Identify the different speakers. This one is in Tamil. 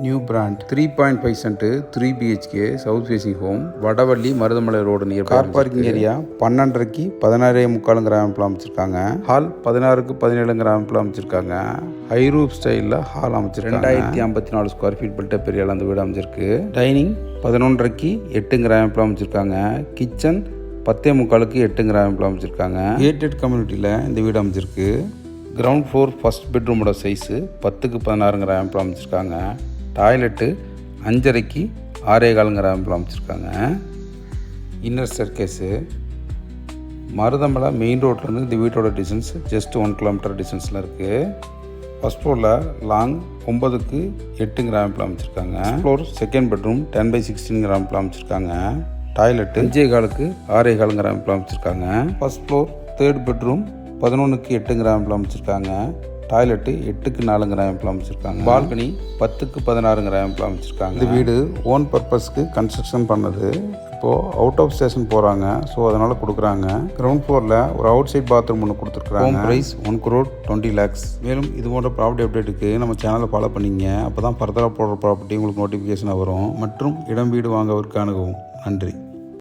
Speaker 1: New brand 3.5 cent 3 BHK south facing home, Vadavalli Marudhamalai road near. Car parking area 12.5க்கு 16.75 கிராமத்தில் அமைச்சிருக்காங்க. ஹால் 16க்கு 17 கிராமத்தில் அமைச்சிருக்காங்க. ஹை ரூப் ஸ்டைலில் ஹால் அமைச்சிருக்காங்க. 2054 ஸ்கொயர் ஃபீட் பில்டப் ஏரியாவில் அந்த வீடு அமைச்சிருக்கு. டைனிங் 11.5க்கு 8 கிராமத்தில் அமைச்சிருக்காங்க. கிச்சன் 10.75க்கு 8 கிராமத்தில் அமைச்சிருக்காங்க. கேட்டட் கம்யூனிட்டியில் இந்த வீடு அமைச்சிருக்கு. கிரவுண்ட் ஃப்ளோர் ஃபர்ஸ்ட் பெட்ரூமோட சைஸு 10க்கு 16 கிராமத்தில் அமைச்சிருக்காங்க. டாய்லெட்டு 5.5க்கு 6.25 கிராமத்தில் அமைச்சிருக்காங்க. இன்னர் ஸ்டேர்கேஸு மருதமலை மெயின் ரோட்லேருந்து இந்த வீட்டோட டிஸ்டன்ஸ் ஜஸ்ட் 1 கிலோமீட்டர் டிஸ்டன்ஸில் இருக்குது. ஃபஸ்ட் ஃப்ளோரில் லாங் 9க்கு 8 கிராமத்தில் அமைச்சிருக்காங்க. ஃப்ளோர் செகண்ட் பெட்ரூம் 10/16 கிராமத்தில் அமைச்சிருக்காங்க. டாய்லெட்டு 5.25க்கு 6.25 கிராமத்தில் அமைச்சிருக்காங்க. ஃபஸ்ட் ஃப்ளோர் தேர்ட் பெட்ரூம் 11க்கு 8 கிராமத்தில் அமைச்சிருக்காங்க. டாய்லெட்டு 8க்கு 4 கிராமத்தில் அமைச்சிருக்காங்க. பால்கனி 10க்கு 16 கிராமத்தில் அமைச்சிருக்காங்க. இந்த வீடு ஓன் பர்பஸ்க்கு கன்ஸ்ட்ரக்ஷன் பண்ணது. இப்போது அவுட் ஆஃப் ஸ்டேஷன் போகிறாங்க, ஸோ அதனால் கொடுக்குறாங்க. கிரவுண்ட் ஃப்ளோரில் ஒரு அவுட் சைட் பாத்ரூம் ஒன்று கொடுத்துருக்குறாங்க. Home price 1,20 lakhs. மேலும் இது போன்ற ப்ராப்பர்ட்டி அப்டேட்டுக்கு நம்ம சேனலை ஃபாலோ பண்ணிங்க. அப்போ தான் ஃபர்தராக போடுற ப்ராப்பர்ட்டி உங்களுக்கு நோட்டிஃபிகேஷனாக வரும். மற்றும் இடம் வீடு வாங்கவிற்கு அணுகவும். நன்றி.